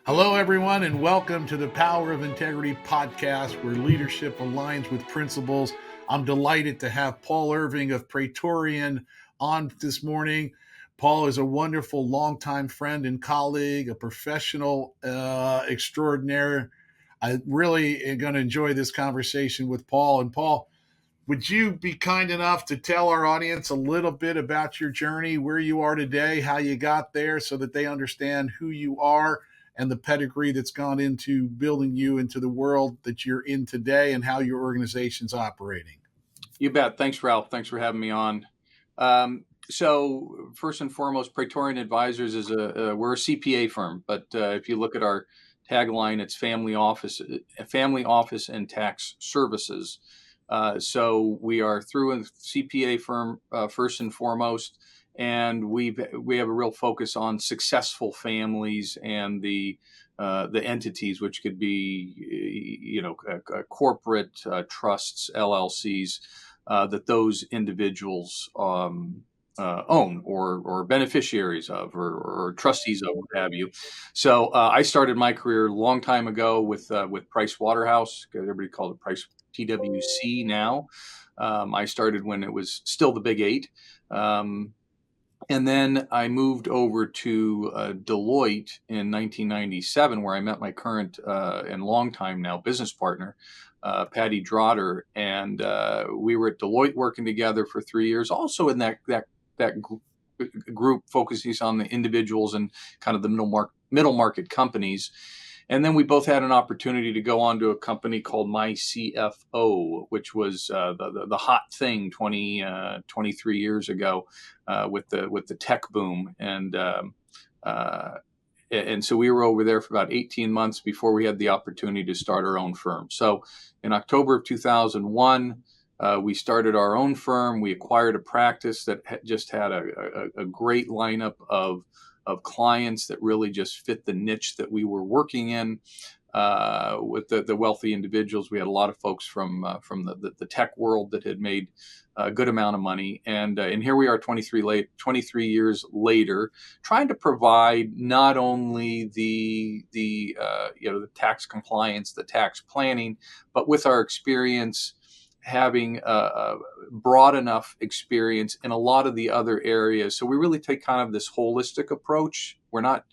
Hello, everyone, and welcome to the Power of Integrity podcast, where leadership aligns with principles. I'm delighted to have Paul Irving of Praetorian on this morning. Paul is a wonderful longtime friend and colleague, a professional extraordinaire. I really am going to enjoy this conversation with Paul. And Paul, would you be kind enough to tell our audience a little bit about your journey, where you are today, how you got there, so that they understand who you are and the pedigree that's gone into building you into the world that you're in today and how your organization's operating? You bet. Thanks, Ralph. Thanks for having me on. So first and foremost, Praetorian Advisors is we're a CPA firm, but if you look at our tagline, it's family office and tax services. So we are through a CPA firm first and foremost, and we have a real focus on successful families and the entities, which could be corporate trusts, LLCs. That those individuals own or beneficiaries of or trustees of, what have you. So I started my career a long time ago with PriceWaterhouse. Everybody called it Price PwC now. I started when it was still the Big Eight. And then I moved over to Deloitte in 1997, where I met my current and longtime now business partner, Patty Drotter, and we were at Deloitte working together for 3 years. Also in that group focuses on the individuals and kind of the middle market companies. And then we both had an opportunity to go on to a company called My CFO, which was the hot thing 23 years ago with the tech boom. And so we were over there for about 18 months before we had the opportunity to start our own firm. So in October of 2001, we started our own firm. We acquired a practice that just had a great lineup of clients that really just fit the niche that we were working in. With the wealthy individuals, we had a lot of folks from the tech world that had made a good amount of money, and here we are 23 years later, trying to provide not only the tax compliance, the tax planning, but with our experience, having a broad enough experience in a lot of the other areas. So we really take kind of this holistic approach. We're not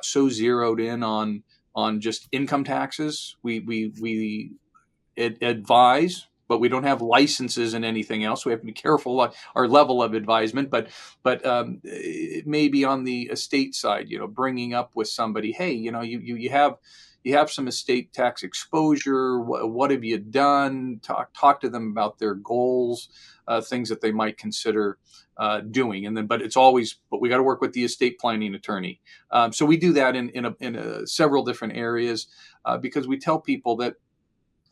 so zeroed in on just income taxes. We advise, but we don't have licenses and anything else. We have to be careful our level of advisement, but maybe on the estate side, bringing up with somebody, hey, you have some estate tax exposure. What have you done? Talk to them about their goals, things that they might consider doing. And then, but we got to work with the estate planning attorney. So we do that in several different areas because we tell people that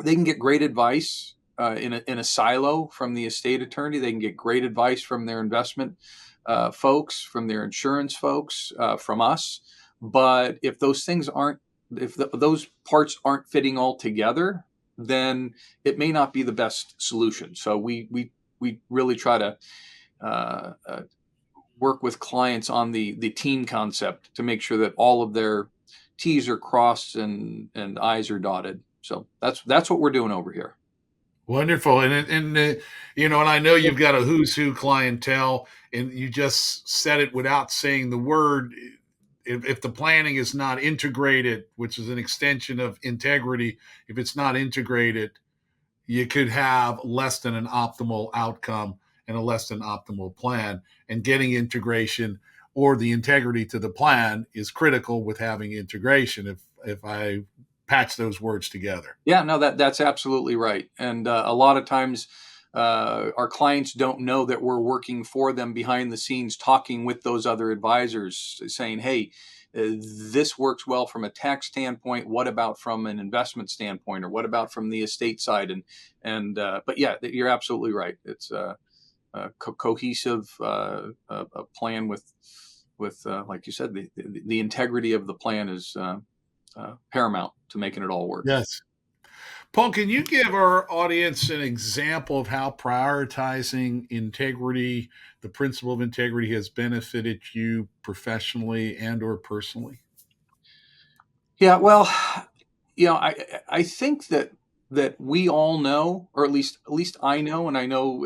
they can get great advice in a silo from the estate attorney. They can get great advice from their investment folks, from their insurance folks, from us. But if those things those parts aren't fitting all together, then it may not be the best solution. So we really try to work with clients on the team concept to make sure that all of their T's are crossed and I's are dotted. So that's what we're doing over here. Wonderful. And I know you've got a who's who clientele, and you just said it without saying the word. If the planning is not integrated, which is an extension of integrity, if it's not integrated, you could have less than an optimal outcome and a less than optimal plan. And getting integration or the integrity to the plan is critical with having integration. If I patch those words together. Yeah, no, that's absolutely right. And a lot of times our clients don't know that we're working for them behind the scenes, talking with those other advisors, saying, hey, this works well from a tax standpoint. What about from an investment standpoint, or what about from the estate side? But yeah, you're absolutely right. It's a cohesive plan with like you said, the integrity of the plan is paramount to making it all work. Yes. Paul, can you give our audience an example of how prioritizing integrity, the principle of integrity, has benefited you professionally and or personally? Yeah, well, I think that we all know, or at least I know, and I know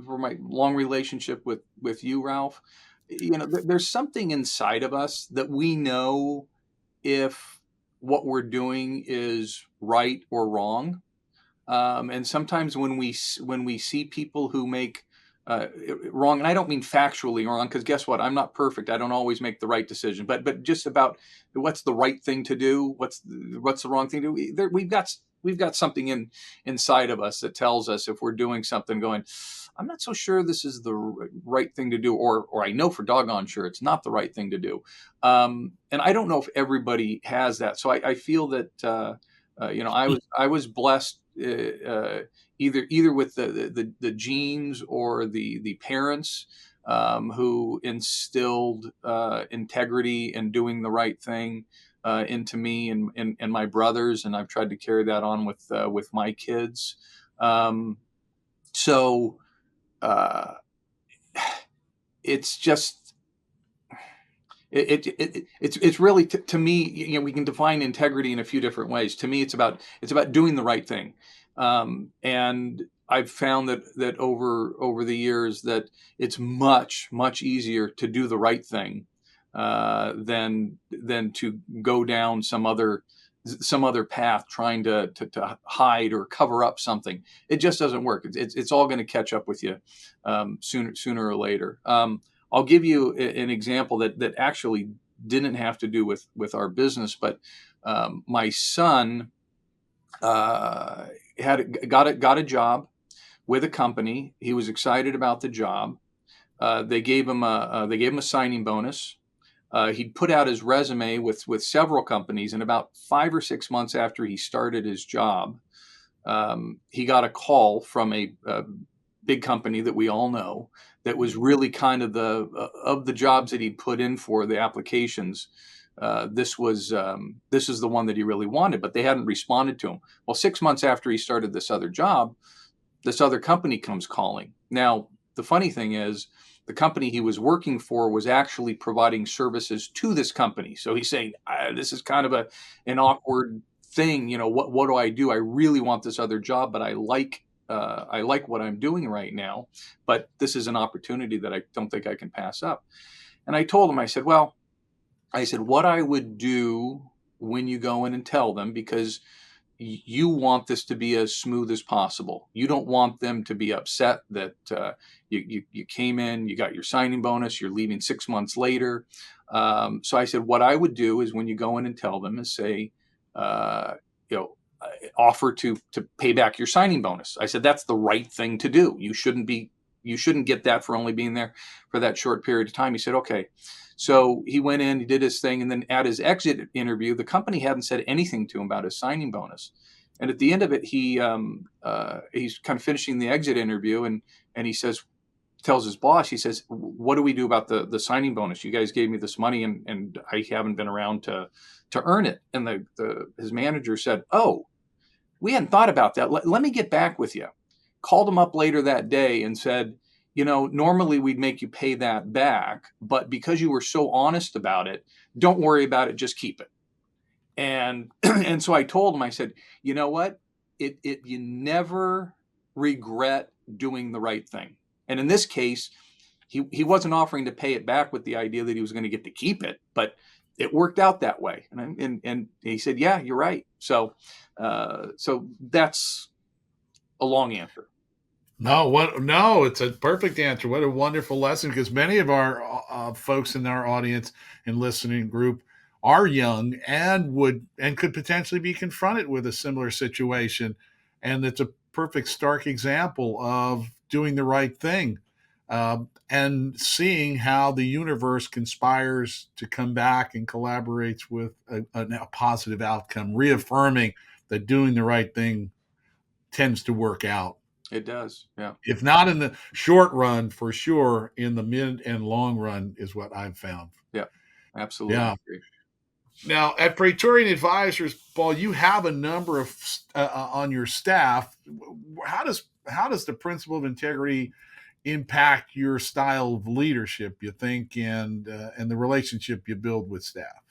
for my long relationship with you, Ralph. There's something inside of us that we know if what we're doing is right or wrong. And sometimes when we see people who make wrong, and I don't mean factually wrong, because guess what? I'm not perfect. I don't always make the right decision, but just about what's the right thing to do, what's the wrong thing to do. We've got something inside of us that tells us if we're doing something, going, I'm not so sure this is the right thing to do, or I know for doggone sure it's not the right thing to do. And I don't know if everybody has that. So I feel that. I was blessed either with the genes or the parents who instilled integrity and doing the right thing into me and my brothers, and I've tried to carry that on with my kids. Um, so uh, it's just it's really to me, we can define integrity in a few different ways. To me, it's about doing the right thing, and I've found that over the years that it's much easier to do the right thing than to go down some other path trying to hide or cover up something. It just doesn't work. It's all going to catch up with you sooner or later. I'll give you an example that actually didn't have to do with our business, but my son got a job with a company. He was excited about the job. They gave him a signing bonus. He'd put out his resume with several companies, and about 5 or 6 months after he started his job, he got a call from a big company that we all know that was really kind of of the jobs that he'd put in for the applications. This is the one that he really wanted, but they hadn't responded to him. Well, 6 months after he started this other job, this other company comes calling. Now, the funny thing is, the company he was working for was actually providing services to this company. So he's saying, "This is kind of an awkward thing. What do I do? I really want this other job, but I like what I'm doing right now, but this is an opportunity that I don't think I can pass up." And I told him, I said, well, what I would do when you go in and tell them, because you want this to be as smooth as possible. You don't want them to be upset that you came in, you got your signing bonus, you're leaving 6 months later. So I said, what I would do is when you go in and tell them is say, uh, you know, offer to pay back your signing bonus. I said, that's the right thing to do. You shouldn't get that for only being there for that short period of time. He said, okay. So he went in, he did his thing, and then at his exit interview, the company hadn't said anything to him about his signing bonus. And at the end of it, he's kind of finishing the exit interview, and he tells his boss, he says, "What do we do about the signing bonus? You guys gave me this money, and I haven't been around to earn it." And his manager said, "Oh, we hadn't thought about that. Let me get back with you." Called him up later that day and said, normally we'd make you pay that back, but because you were so honest about it, don't worry about it, just keep it. And and so I told him, I said, you know what? You never regret doing the right thing. And in this case, he wasn't offering to pay it back with the idea that he was going to get to keep it, but it worked out that way. And he said, yeah, you're right. So that's a long answer. No, No, it's a perfect answer. What a wonderful lesson, because many of our folks in our audience and listening group are young and could potentially be confronted with a similar situation, and it's a perfect stark example of doing the right thing, and seeing how the universe conspires to come back and collaborates with a positive outcome, reaffirming that doing the right thing tends to work out. It does. Yeah. If not in the short run, for sure, in the mid and long run is what I've found. Yeah. Absolutely Yeah. agree. Now, at Praetorian Advisors, Paul, you have a number of on your staff. How does the principle of integrity impact your style of leadership, you think, and the relationship you build with staff?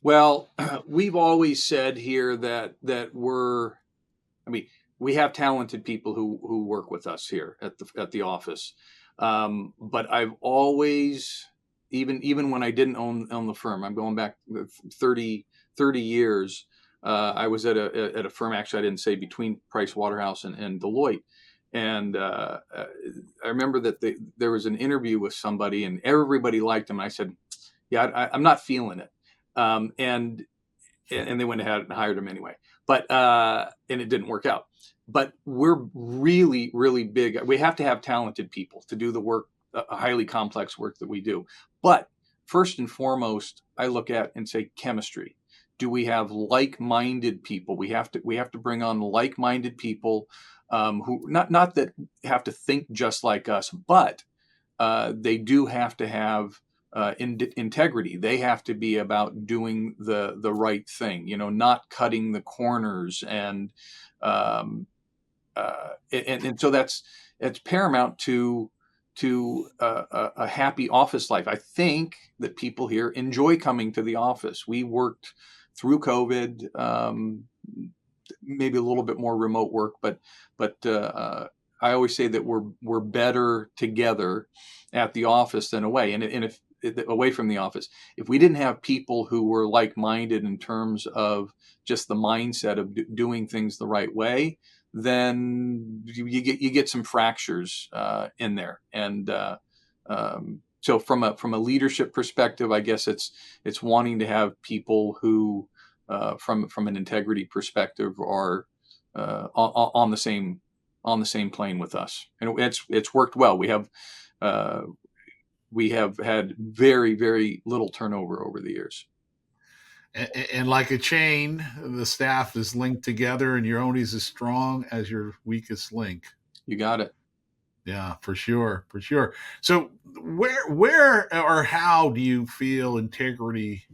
Well, we've always said here that I mean, we have talented people who work with us here at the office. But I've always, even when I didn't own the firm, I'm going back 30 years. I was at a firm, actually, I didn't say, between Price Waterhouse and Deloitte. And I remember that there was an interview with somebody and everybody liked him. And I said, yeah, I'm not feeling it. Um, and and they went ahead and hired him anyway. But and it didn't work out. But we're really, really big. We have to have talented people to do the work, highly complex work that we do. But first and foremost, I look at and say chemistry. Do we have like-minded people? We have to bring on like-minded people, who not that have to think just like us, but they do have to have integrity. They have to be about doing the right thing, not cutting the corners, um, and so it's paramount to a happy office life. I think that people here enjoy coming to the office. We worked through COVID, maybe a little bit more remote work, but I always say that we're better together at the office than away. And if away from the office, if we didn't have people who were like-minded in terms of just the mindset of doing things the right way, then you get some fractures in there. And so from a leadership perspective, I guess it's wanting to have people who, from an integrity perspective, are on the same plane with us, and it's worked well. Uh, we have had very, very little turnover over the years. And like a chain, the staff is linked together, and you're only as strong as your weakest link. You got it. Yeah, for sure, for sure. So, where or how do you feel integrity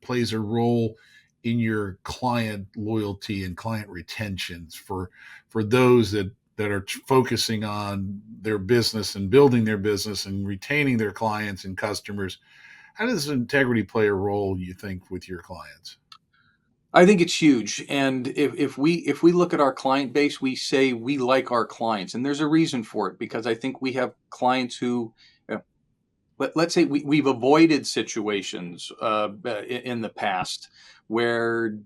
plays a role in your client loyalty and client retentions for those that are focusing on their business and building their business and retaining their clients and customers? How does integrity play a role, you think, with your clients? I think it's huge. And if we look at our client base, we say we like our clients, and there's a reason for it, because I think we have clients who, let's say, we've avoided situations in the past where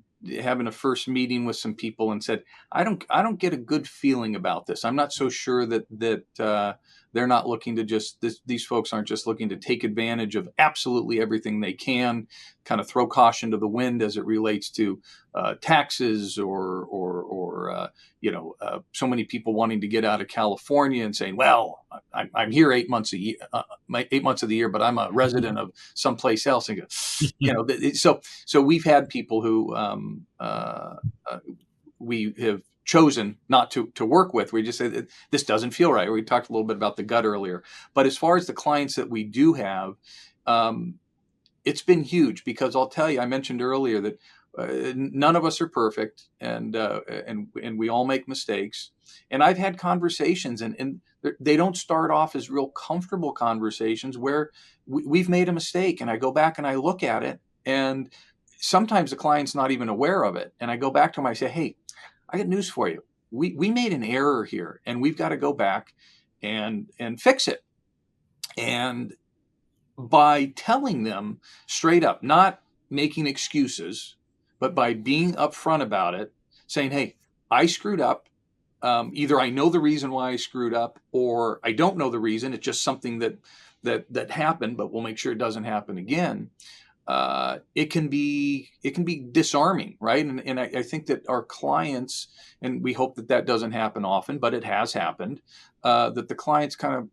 having a first meeting with some people and said, I don't get a good feeling about this. I'm not so sure that they're not looking to these folks aren't just looking to take advantage of absolutely everything they can, kind of throw caution to the wind as it relates to taxes, or so many people wanting to get out of California and saying, well, I'm here 8 months a year, 8 months of the year, but I'm a resident of someplace else. And so we've had people who, we have chosen not to work with. We just say this doesn't feel right. We talked a little bit about the gut earlier, but as far as the clients that we do have, um, it's been huge, because I'll tell you, I mentioned earlier that none of us are perfect, and we all make mistakes. And I've had conversations, and they don't start off as real comfortable conversations where we've made a mistake, and I go back and I look at it, and sometimes the client's not even aware of it. And I go back to them, I say, hey, I got news for you. We made an error here, and we've got to go back and fix it. And by telling them straight up, not making excuses, but by being upfront about it, saying, hey, I screwed up. Either I know the reason why I screwed up, or I don't know the reason. It's just something that happened, but we'll make sure it doesn't happen again. It can be disarming, right? And I think that our clients, and we hope that doesn't happen often, but it has happened, that the clients kind of,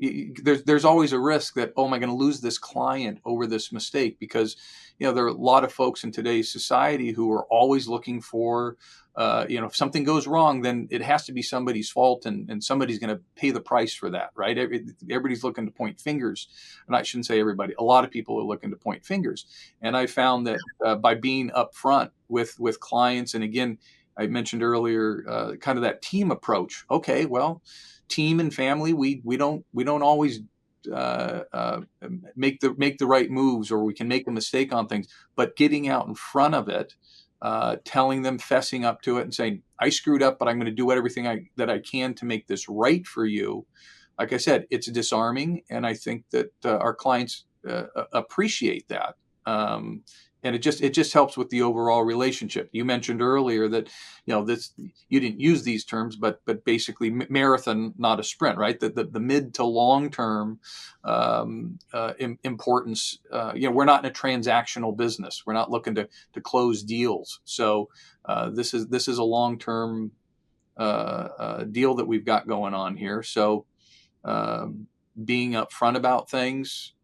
there's always a risk that, oh, am I going to lose this client over this mistake? Because there are a lot of folks in today's society who are always looking for, if something goes wrong, then it has to be somebody's fault, and somebody's going to pay the price for that, right? Everybody's looking to point fingers, and I shouldn't say everybody. A lot of people are looking to point fingers, and I found that by being upfront with clients, and again, I mentioned earlier, kind of that team approach. Okay, well, team and family, we don't always make the right moves, or we can make a mistake on things. But getting out in front of it, telling them, fessing up to it, and saying, "I screwed up, but I'm going to do everything that I can to make this right for you." Like I said, it's disarming, and I think that our clients appreciate that. And it just helps with the overall relationship. You mentioned earlier that this, you didn't use these terms, but basically marathon, not a sprint, right? The mid to long term importance. We're not in a transactional business. We're not looking to close deals. So this is a long term deal that we've got going on here. So being upfront about things,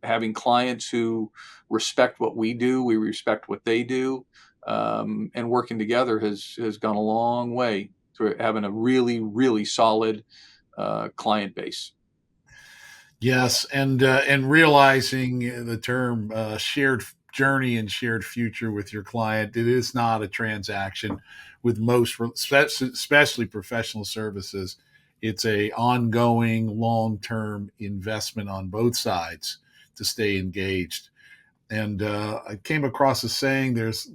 having clients who respect what we do, we respect what they do, and working together has gone a long way to having a really, really solid client base. Yes, and realizing the term shared journey and shared future with your client. It is not a transaction with most, especially professional services. It's a ongoing, long-term investment on both sides to stay engaged. And I came across a saying: there's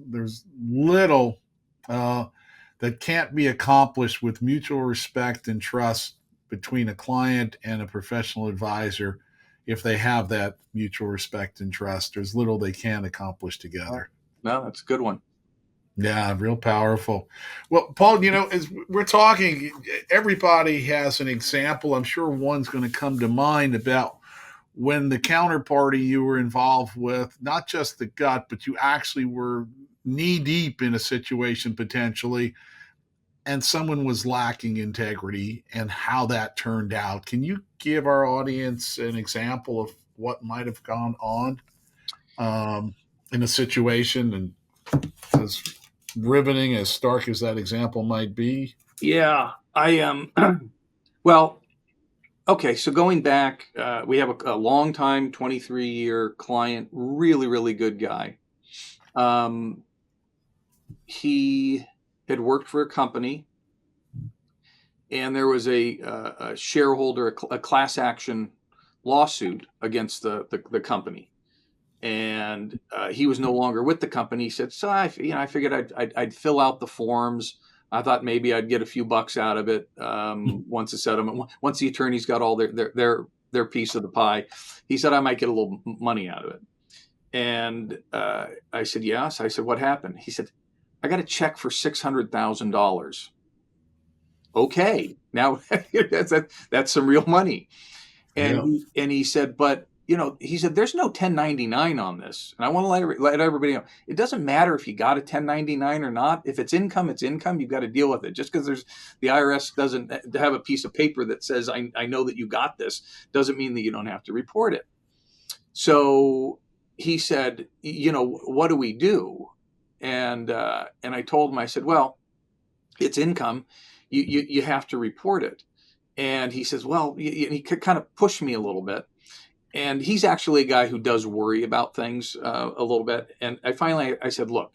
little that can't be accomplished with mutual respect and trust between a client and a professional advisor. If they have that mutual respect and trust, there's little they can accomplish together. No, that's a good one. Yeah, real powerful. Well, Paul, as we're talking, everybody has an example. I'm sure one's going to come to mind about when the counterparty you were involved with, not just the gut, but you actually were knee deep in a situation potentially, and someone was lacking integrity and how that turned out. Can you give our audience an example of what might have gone on in a situation, and as riveting, as stark as that example might be? Yeah, I am. Well, okay. So going back, we have a long time, 23-year client, really, really good guy. He had worked for a company, and there was a shareholder, a class action lawsuit against the company, and he was no longer with the company. He said, "So I figured I'd fill out the forms. I thought maybe I'd get a few bucks out of it once the settlement, once the attorneys got all their piece of the pie." He said, "I might get a little money out of it." And I said, "Yes." I said, "What happened?" He said, "I got a check for $600,000. Okay, now that's some real money. And Yeah. he said, "But he said, there's no 1099 on this." And I want to let everybody know, it doesn't matter if you got a 1099 or not. If it's income, it's income. You've got to deal with it. Just because the IRS doesn't have a piece of paper that says, I know that you got this, doesn't mean that you don't have to report it. So he said, "What do we do?" And I told him, I said, "Well, it's income. You have to report it." And he says, "Well," he could kind of push me a little bit. And he's actually a guy who does worry about things a little bit. And I said, "Look,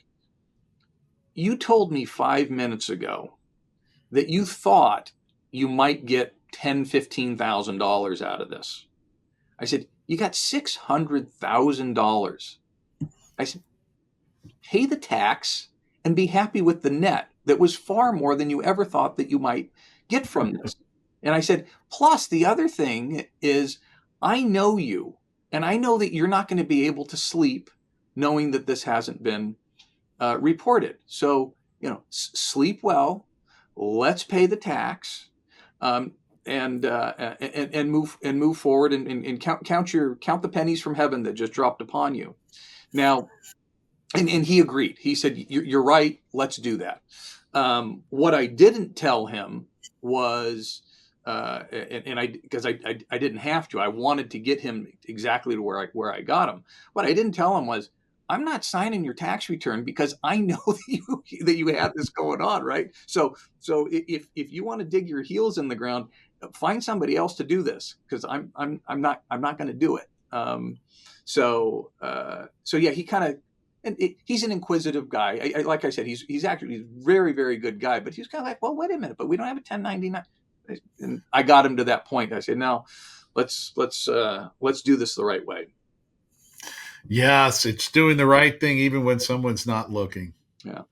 you told me 5 minutes ago that you thought you might get $10,000-$15,000 out of this." I said, "You got $600,000. I said, "Pay the tax and be happy with the net that was far more than you ever thought that you might get from this." And I said, "Plus, the other thing is, I know you, and I know that you're not going to be able to sleep knowing that this hasn't been reported. So, sleep well. Let's pay the tax, and move forward, and count the pennies from heaven that just dropped upon you." Now, and he agreed. He said, "You're right. Let's do that." What I didn't tell him was, because I didn't have to. I wanted to get him exactly to where I got him. What I didn't tell him was, "I'm not signing your tax return because I know that you have this going on, right? So if you want to dig your heels in the ground, find somebody else to do this, because I'm not going to do it." So yeah, he kind of. And he's an inquisitive guy. Like I said, he's actually a very, very good guy. But he's kind of like, "Well, wait a minute, but we don't have a 1099. And I got him to that point. I said, "No, let's do this the right way. Yes, it's doing the right thing even when someone's not looking. Yeah.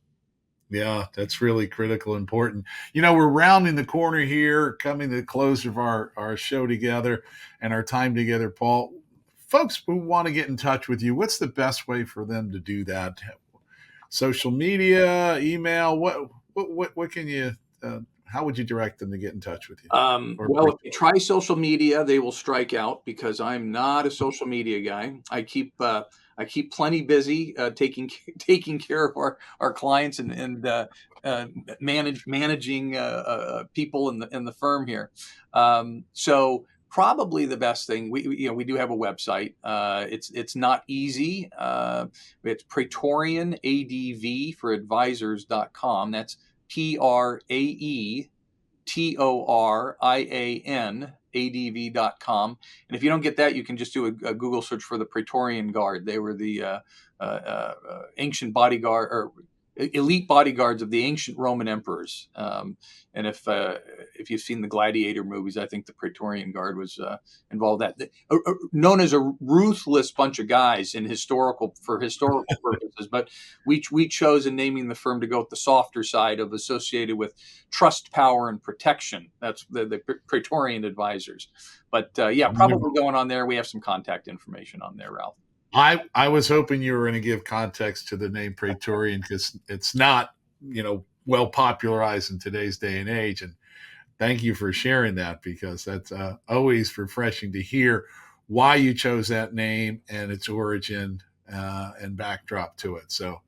Yeah, that's really critical, important. We're rounding the corner here, coming to the close of our show together and our time together, Paul. Folks who want to get in touch with you, what's the best way for them to do that? Social media, email, what can you, how would you direct them to get in touch with you? Well, if they try social media, they will strike out because I'm not a social media guy. I keep plenty busy taking care of our clients and managing people in the firm here. So probably the best thing, we do have a website. It's not easy. It's Praetorian ADV for advisors.com. That's PraetorianADV.com. And if you don't get that, you can just do a Google search for the Praetorian Guard. They were the ancient bodyguard or elite bodyguards of the ancient Roman emperors. And if you've seen the Gladiator movies, I think the Praetorian Guard was involved. Known as a ruthless bunch of guys for historical purposes, but we chose in naming the firm to go with the softer side of associated with trust, power, and protection. That's the Praetorian Advisors. But probably going on there. We have some contact information on there, Ralph. I was hoping you were going to give context to the name Praetorian because it's not, well popularized in today's day and age. And thank you for sharing that because that's always refreshing to hear why you chose that name and its origin and backdrop to it. So,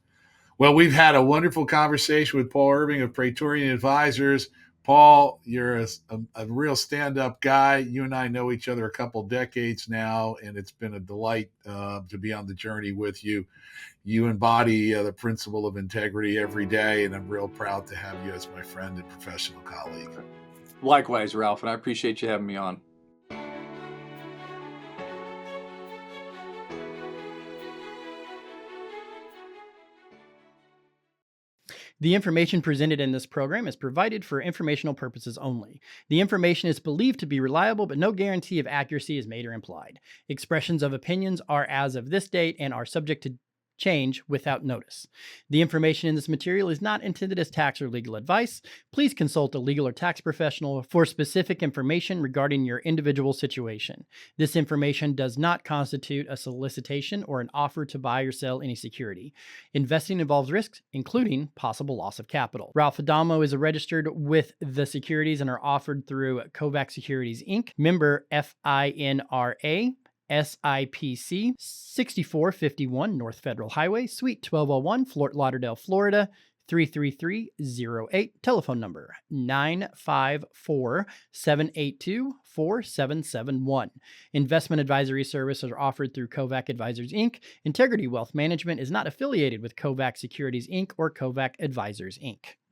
well, we've had a wonderful conversation with Paul Irving of Praetorian Advisors. Paul, you're a real stand-up guy. You and I know each other a couple decades now, and it's been a delight to be on the journey with you. You embody the principle of integrity every day, and I'm real proud to have you as my friend and professional colleague. Likewise, Ralph, and I appreciate you having me on. The information presented in this program is provided for informational purposes only. The information is believed to be reliable, but no guarantee of accuracy is made or implied. Expressions of opinions are as of this date and are subject to change without notice. The information in this material is not intended as tax or legal advice. Please consult a legal or tax professional for specific information regarding your individual situation. This information does not constitute a solicitation or an offer to buy or sell any security. Investing involves risks, including possible loss of capital. Ralph Adamo is registered with the securities and are offered through Kovac Securities, Inc., member FINRA, SIPC, 6451 North Federal Highway, Suite 1201, Fort Lauderdale, Florida, 33308. Telephone number 954-782-4771. Investment advisory services are offered through Kovac Advisors, Inc. Integrity Wealth Management is not affiliated with Kovac Securities, Inc. or Kovac Advisors, Inc.